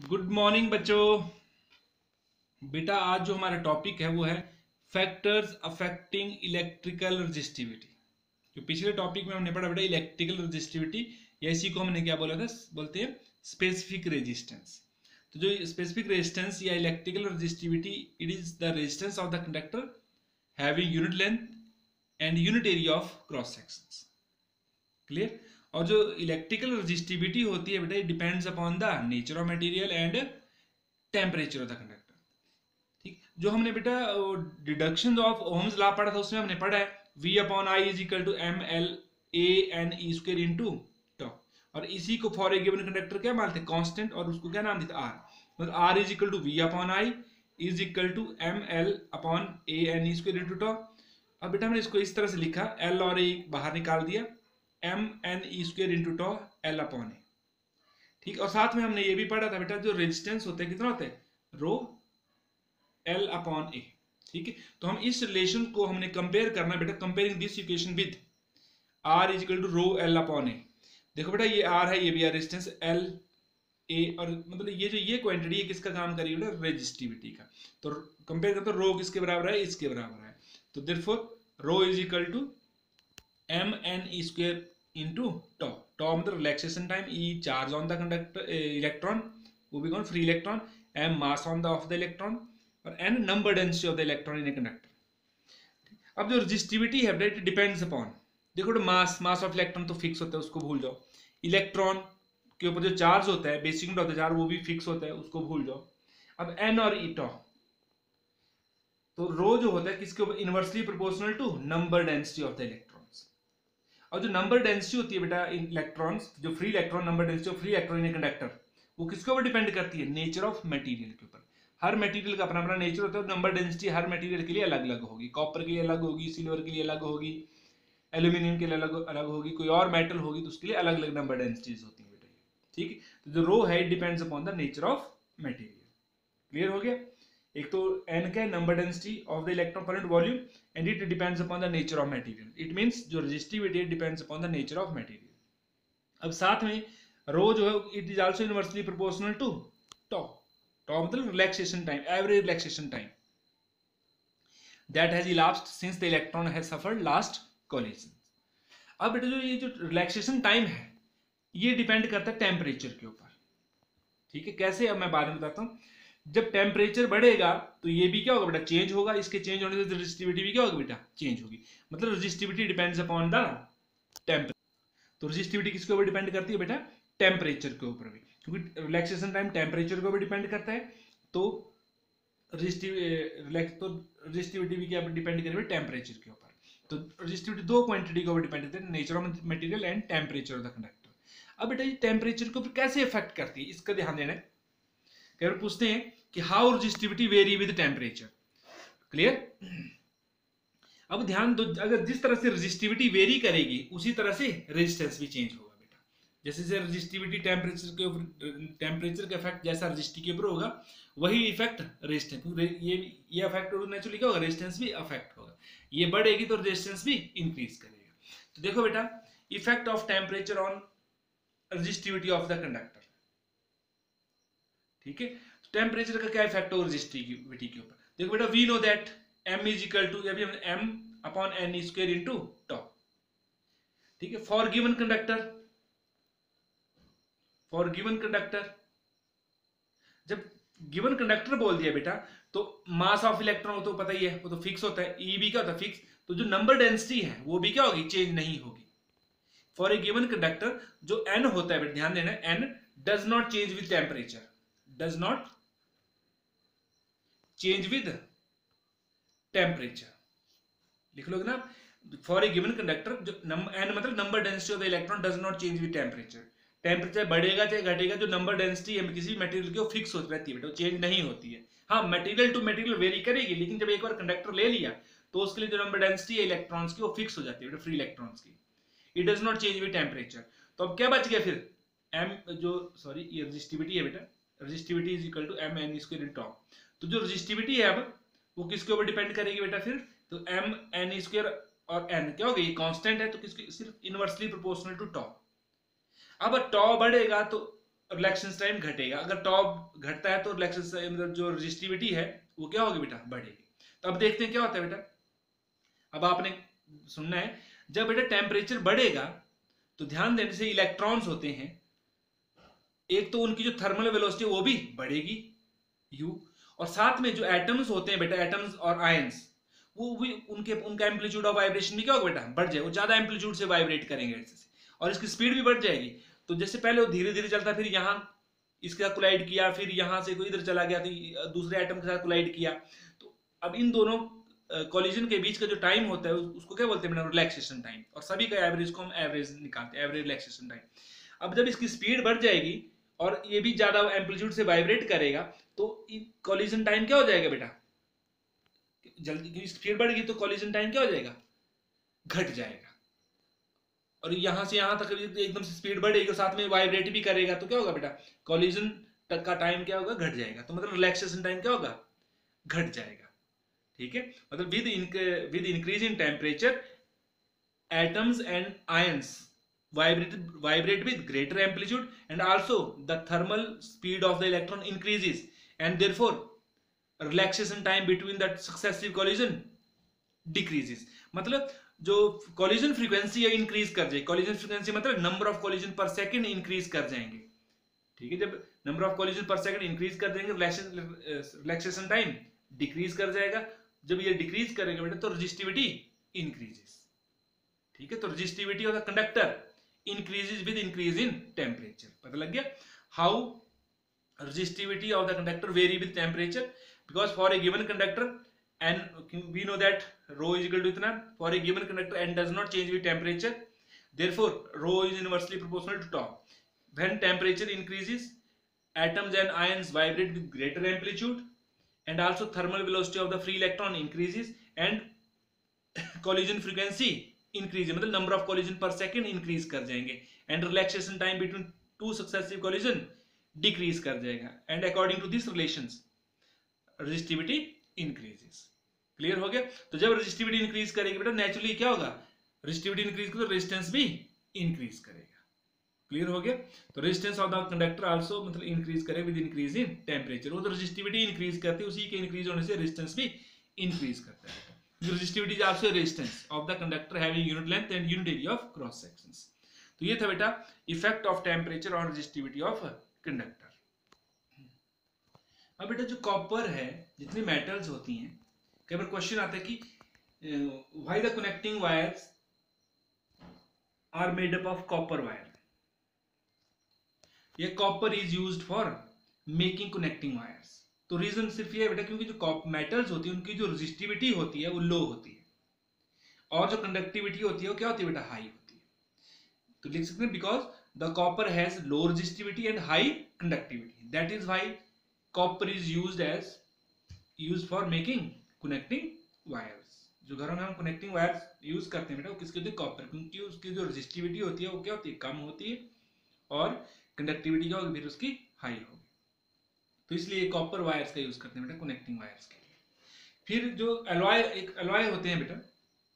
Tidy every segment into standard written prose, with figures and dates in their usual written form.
Good morning बच्चों। बेटा आज जो हमारा टॉपिक है वो है फैक्टर्स अफेक्टिंग इलेक्ट्रिकल रजिस्टिविटी। जो पिछले टॉपिक में हमने पढ़ा बेटा इलेक्ट्रिकल रजिस्टिविटी, या इसी को हमने क्या बोला था, बोलते हैं स्पेसिफिक रेजिस्टेंस। तो जो स्पेसिफिक रेजिस्टेंस या electrical resistivity, it is the resistance of the conductor having unit length and unit area of cross sections. Clear. और जो इलेक्ट्रिकल रजिस्टिविटी होती है बेटा, it depends upon the nature of material and temperature of the conductor. ठीक, जो हमने बेटा deduction of Ohm's law पढ़ा था उसमें हमने पढ़ा है V upon I is equal to M L A N E square into tau. और इसी को फॉर ए गिवन कंडक्टर क्या मानते हैं, कांस्टेंट, और उसको क्या नाम देते हैं, आर। मतलब R is equal to V upon I is equal to M L upon A N E square into tau. अब बेटा हमने इसको इस तरह से लिखा, एल और ए बाहर निकाल दिया, M N E square into tau L upon A. ठीक, और साथ में हमने ये भी पढ़ा था बेटा जो रेजिस्टेंस होता है कितना होता है, रो एल अपॉन ए। ठीक है, तो हम इस रिलेशन को हमने कंपेयर करना बेटा, comparing this equation with R is equal to rho L upon A. देखो बेटा ये आर है, ये भी है रेजिस्टेंस एल ए, और मतलब ये क्वांटिटी है किसका काम करेगी बेटा, रेजिस्टिविटी का। तो कंपेयर करते रो किसके बराबर है, इसके बराबर है। तो therefore rho is equal to M N E square into tau. Tau मतलब relaxation time, E charge on the conductor electron, वो भी कौन, free electron, M mass on the of the electron, और N number density of the electron in a conductor. अब जो resistivity है it depends upon, देखो mass of electron तो fix होता है, उसको भूल जाओ। इलेक्ट्रॉन के ऊपर जो चार्ज होता है, basic unit of the charge, वो भी फिक्स होता है, उसको भूल जाओ। अब एन और ई टॉ, तो रो जो होता है किसके ऊपर, inversely proportional to number density of the electrons. और जो नंबर डेंसिटी होती है बेटा इलेक्ट्रॉन्स, जो free electron, number density of free electron in a conductor, वो किसके ऊपर डिपेंड करती है, नेचर ऑफ मटेरियल के ऊपर। हर मटेरियल का अपना अपना नेचर होता है, नंबर डेंसिटी हर मटेरियल के लिए अलग अलग होगी। कॉपर के लिए अलग होगी, सिल्वर के लिए अलग होगी, एल्यूमिनियम के लिए अलग अलग होगी, कोई और मेटल होगी तो उसके लिए अलग अलग नंबर डेंसिटीज होती है बेटा। ठीक है, तो जो रो है it depends upon the nature of material. Clear हो गया। एक तो एन का number density of the electron current volume, and it depends upon the nature of material. It means जो resistivity depends upon the nature of material. अब साथ में rho जो है it is also inversely proportional to tau. Tau मतलब relaxation time, average relaxation time that has elapsed since the electron has suffered last collision। अब बेटा जो ये जो रिलैक्सेशन टाइम है ये डिपेंड करता है टेम्परेचर के ऊपर। ठीक है, कैसे, अब मैं बाद में बताता हूँ। जब टेम्परेचर बढ़ेगा तो ये भी क्या होगा बेटा, चेंज होगा। इसके चेंज होने से रेजिस्टिविटी भी क्या होगी बेटा, चेंज होगी। मतलब resistivity depends upon the temperature. तो रेजिस्टिविटी किसके ऊपर डिपेंड करती है बेटा, टेम्परेचर के ऊपर भी, क्योंकि रिलैक्सेशन टाइम टेम्परेचर के ऊपर डिपेंड करता है। तो रेजिस्टिविटी भी क्या डिपेंड करेगी टेम्परेचर के ऊपर। तो रेजिस्टिविटी दो क्वांटिटी के ऊपर डिपेंड करती है, nature of material and temperature of the conductor. अब बेटा ये टेम्परेचर के ऊपर कैसे इफेक्ट करती है, इसका ध्यान देना है। कई बार पूछते हैं कि how resistivity very with temperature. Clear. अब ध्यान दो, अगर जिस तरह से रेजिस्टिविटी वेरी करेगी उसी तरह से रेजिस्टेंस भी चेंज होगा बेटा। जैसे जैसे रेजिस्टिविटी टेम्परेचर के ऊपर, टेम्परेचर का इफेक्ट जैसा रेजिस्टिविटी के ऊपर होगा वही इफेक्ट रेजिस्टेंस, ये इफेक्ट नेचुरली क्या होगा, रेजिस्टेंस भी अफेक्ट होगा। ये बढ़ेगी तो रेजिस्टेंस भी इंक्रीज करेगा। तो देखो बेटा effect of temperature on resistivity of the conductor. ठीक है, टेम्परेचर का क्या इफेक्ट होगा रेजिस्टिविटी के ऊपर। देखो बेटा we know that m is equal to, अभी हम m upon n square into tau. ठीक है, फॉर गिवन कंडक्टर, जब गिवन कंडक्टर बोल दिया बेटा तो मास ऑफ इलेक्ट्रॉन तो पता ही है, वो तो फिक्स होता है, ई भी क्या होता है, फिक्स। तो जो नंबर डेंसिटी है वो भी क्या होगी, चेंज नहीं होगी। फॉर ए गिवन कंडक्टर जो n होता है बेटा, ध्यान देना, n does not change with temperature, does not change with temperature. लिख लोगे ना, फॉर ए गिवन कंडक्टर जो n मतलब number density of the electron does not change with temperature. Temperature बढ़ेगा चाहे घटेगा, जो नंबर डेंसिटी है किसी भी मटेरियल की वो फिक्स होती रहती है बेटा, वो चेंज नहीं होती है। हाँ मटेरियल टू मटेरियल वेरी करेगी, लेकिन जब एक बार कंडक्टर ले लिया तो उसके लिए जो नंबर डेंसिटी है इलेक्ट्रॉन्स की वो फिक्स हो जाती है बेटा, फ्री इलेक्ट्रॉन्स की। It does not change with temperature. तो अब क्या बच गया फिर, m जो सॉरी ये रेजिस्टिविटी है बेटा, resistivity is equal to m n square in tau. तो जो रेजिस्टिविटी है अब वो किसके ऊपर डिपेंड करेगी बेटा फिर, तो m n स्क्वायर और n क्या हो गया, ये कांस्टेंट है तो किसके, सिर्फ इनवर्सली प्रोपोर्शनल टू टॉ। अब टॉ बढ़ेगा तो रिलैक्सेशन टाइम घटेगा। अगर टॉप घटता है तो रिलैक्सेशन मतलब जो रजिस्टिविटी है वो क्या होगी बेटा, बढ़ेगी। तो अब देखते हैं क्या होता है बेटा। अब आपने सुनना है, जब बेटा टेम्परेचर बढ़ेगा तो ध्यान देने से इलेक्ट्रॉन्स होते हैं, एक तो उनकी जो थर्मल वेलोसिटी वो भी बढ़ेगी u, और साथ में जो एटम्स होते हैं बेटा, एटम्स और आयंस, वो भी उनका एम्पलीट्यूड ऑफ वाइब्रेशन भी क्या होगा बेटा, बढ़ जाए, वो ज्यादा एम्पलीट्यूड से वाइब्रेट करेंगे ऐसे, और इसकी स्पीड भी बढ़ जाएगी। तो जैसे पहले वो धीरे धीरे चलता, फिर यहाँ इसके साथ कोलाइड किया, फिर यहाँ से कोई इधर चला गया तो दूसरे एटम के साथ कोलाइड किया, तो अब इन दोनों कॉलिजन के बीच का जो टाइम होता है उसको क्या बोलते हैं, रिलैक्सेशन टाइम, और सभी का एवरेज को हम एवरेज निकालते हैं, एवरेज रिलैक्सेशन टाइम। अब जब इसकी स्पीड बढ़ जाएगी और ये भी ज्यादा एम्पलीट्यूड से वाइब्रेट करेगा, तो कॉलिजन टाइम क्या हो जाएगा बेटा, जल्दी स्पीड बढ़ गई तो कॉलिजन टाइम क्या हो जाएगा, घट जाएगा। और यहां से यहां तक एकदम से स्पीड बढ़ेगी और साथ में वाइब्रेट भी करेगा, तो क्या होगा बेटा, कॉलिजन तक का टाइम क्या होगा, घट जाएगा। तो मतलब रिलैक्सेशन टाइम क्या होगा, घट जाएगा। ठीक है, मतलब with increase in temperature atoms and ions vibrate with greater amplitude, and also the thermal speed of the electron increases, and therefore relaxation time between that successive collision decreases। मतलब जो collision frequency है increase कर जाएगी, collision frequency मतलब number of collision per second increase कर जाएंगे। ठीक है, जब number of collision per second increase कर देंगे, relaxation time डिक्रीज कर जाएगा। जब ये डिक्रीज करेगा बेटा तो resistivity increases। ठीक है, तो resistivity of the conductor increases with increase in temperature। पता लग गया how resistivity of the conductor vary with temperature, because for a given conductor and we know that rho is equal to इतना, for a given conductor n does not change with temperature, therefore rho is inversely proportional to tau। when temperature increases atoms and ions vibrate with greater amplitude, and also thermal velocity of the free electron increases, and collision frequency increase, मतलब number of collision per second increase कर जाएंगे, and relaxation time between two successive collision decrease कर जाएगा, and according to this relations resistivity increases. Clear हो गया। तो जब resistivity increase करेगी बेटा नेचुरली क्या होगा, रेजिस्टिविटी इंक्रीज करेगी तो रेजिस्टेंस भी इंक्रीज करेगा। क्लियर हो गया। तो resistance of the conductor also मतलब इंक्रीज करे विद इंक्रीज इन टेम्परेचर। वो तो रेजिस्टिविटी इंक्रीज करती है, उसी के इंक्रीज होने से रेजिस्टेंस भी इंक्रीज करता है। resistivity is also a resistance of the conductor having unit length and unit area of cross sections। तो ये था बेटा effect of temperature on resistivity of conductor. अब बेटा जो कॉपर है, जितनी मेटल्स होती हैं, कई बार क्वेश्चन आता है कि why the connecting wires are made up of copper wire. ये copper is used for making connecting wires. तो रीजन सिर्फ ये है बेटा क्योंकि जो मेटल्स होती है उनकी जो रेजिस्टिविटी होती है वो लो होती है, और जो कंडक्टिविटी होती है वो क्या होती है बेटा, हाई होती है। तो लिख सकते हैं because the copper has low resistivity and high conductivity, that is why copper is used for making connecting wires. जो घरों में हम कनेक्टिंग वायर्स यूज करते हैं बेटा वो किसके होते हैं, कॉपर, क्योंकि उसकी जो रेजिस्टिविटी होती है वो क्या होती है, कम होती है, और कंडक्टिविटी क्या होगी फिर उसकी हाई होगी। तो इसलिए कॉपर वायर्स का यूज करते हैं बेटा कनेक्टिंग वायर्स के लिए। फिर जो एलॉय होते हैं बेटा,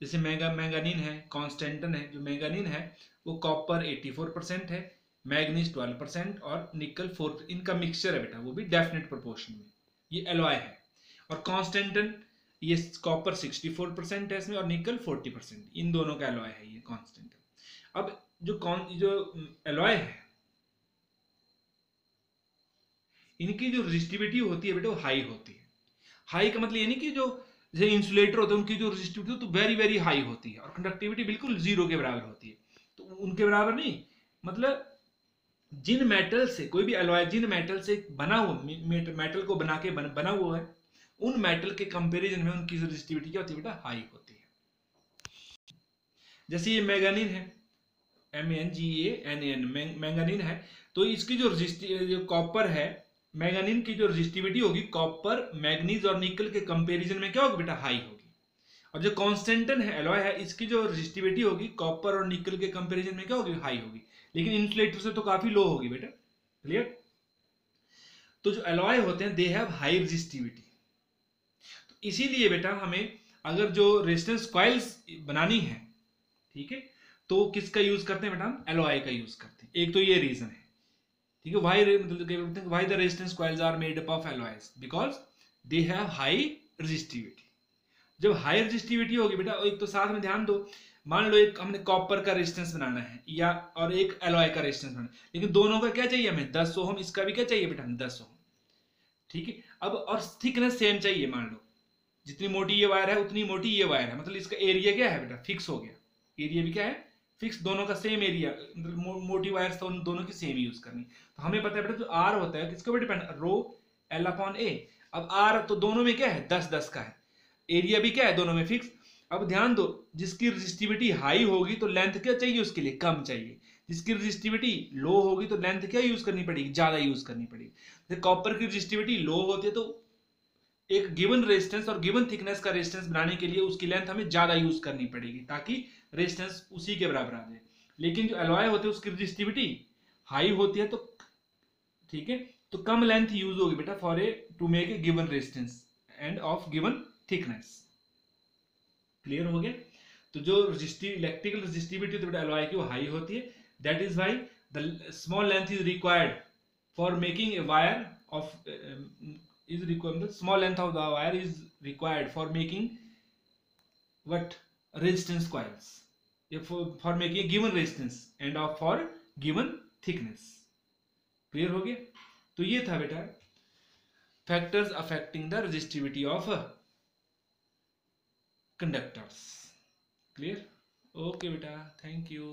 जैसे मैंगानीन है, कॉन्स्टेंटन है। जो मैंगानीन है वो कॉपर 84% है, मैग्नीज 12% और निकल 4%। इनका मिक्सचर है बेटा, वो भी डेफिनेट प्रोपोर्शन में, ये एलॉय है। और कॉन्स्टेंटन ये कॉपर 64% है इसमें और निकल 40%, इन दोनों का एलॉय है ये कॉन्स्टेंटन। अब जो एलॉय है इनकी जो रेजिस्टिविटी होती है बेटा वो हाई होती है। हाई का मतलब ये नहीं कि जो जैसे इंसुलेटर होते हैं उनकी जो रेजिस्टिविटी तो वेरी वेरी हाई होती है, और कंडक्टिविटी बिल्कुल जीरो के बराबर होती है। तो उनके बराबर नहीं, मतलब जिन मेटल से कोई भी एलॉय जिन मेटल से बना हुआ मेटल को बना हुआ है, उन मेटल के कंपैरिजन में उनकी रेजिस्टिविटी क्या होती है बेटा, हाई होती है। जैसे ये मैंगानीन है, MnGaNN मैंगानीन है, तो इसकी जो कॉपर है, मैंगानीन की जो रेजिस्टिविटी होगी कॉपर, मैग्नीज और निकल के कंपैरिजन में क्या होगी बेटा, हाई होगी। और जो कॉन्स्टेंटन है एलॉय है, इसकी जो रेजिस्टिविटी होगी कॉपर और निकल के कंपैरिजन में क्या होगी, हाई होगी, लेकिन इंसुलेटर से तो काफी लो होगी बेटा। क्लियर। तो जो एलॉय होते हैं दे हैव हाई रेजिस्टिविटी। तो इसीलिए बेटा हमें अगर जो रेजिस्टेंस कॉइल्स बनानी है, ठीक है, तो किसका यूज करते हैं बेटा, हम एलॉय का यूज करते हैं। एक तो ये रीजन है। ठीक है, मतलब why the resistance coils are made up of alloys, because they have high resistivity. जब हाई रेजिस्टिविटी होगी बेटा, एक तो साथ में ध्यान दो, मान लो एक हमने कॉपर का रेजिस्टेंस बनाना है या और एक एलॉय का रेजिस्टेंस बनाना है, लेकिन दोनों का क्या चाहिए हमें 10 ओम, इसका भी क्या चाहिए बेटा 10 ओम। ठीक है, अब और थिकनेस सेम चाहिए, मान लो जितनी मोटी ये वायर है उतनी मोटी ये वायर है, मतलब इसका एरिया क्या है बेटा फिक्स हो गया, एरिया भी क्या है फिक्स, दोनों का सेम एरिया, मतलब मोटी वायर तो दोनों की सेम यूज करनी। तो हमें पता है बेटा जो आर होता है किसके ऊपर डिपेंड, रो एल अपॉन ए। अब आर तो दोनों में क्या है 10-10 का है, एरिया भी क्या है दोनों में फिक्स। अब ध्यान दो, जिसकी रेजिस्टिविटी हाई होगी तो लेंथ क्या चाहिए उसके लिए कम चाहिए, जिसकी रेजिस्टिविटी लो होगी तो लेंथ क्या यूज करनी पड़ेगी, ज्यादा यूज करनी पड़ेगी। कॉपर की रेजिस्टिविटी लो होती है तो एक गिवन रेजिस्टेंस और गिवन थिकनेस का रेजिस्टेंस बनाने के लिए उसकी लेंथ हमें ज्यादा यूज करनी पड़ेगी ताकि रेजिस्टेंस उसी के बराबर आ जाए। लेकिन जो एलॉय होते हैं उसकी रेजिस्टिविटी हाई होती है, तो ठीक है, तो कम लेंथ यूज होगी बेटा for a to make a given resistance and of given thickness. Clear हो गया? तो जो इलेक्ट्रिकल रेजिस्टिविटी होती है एलॉय की वो हाई होती है, that is why the small length is required for making a wire of is required, the small length of the wire is required for making what resistance coils, for making a given resistance and of for given thickness। Clear हो गया? तो ये था बेटा factors affecting the resistivity of conductors. Clear? Okay बेटा, thank you.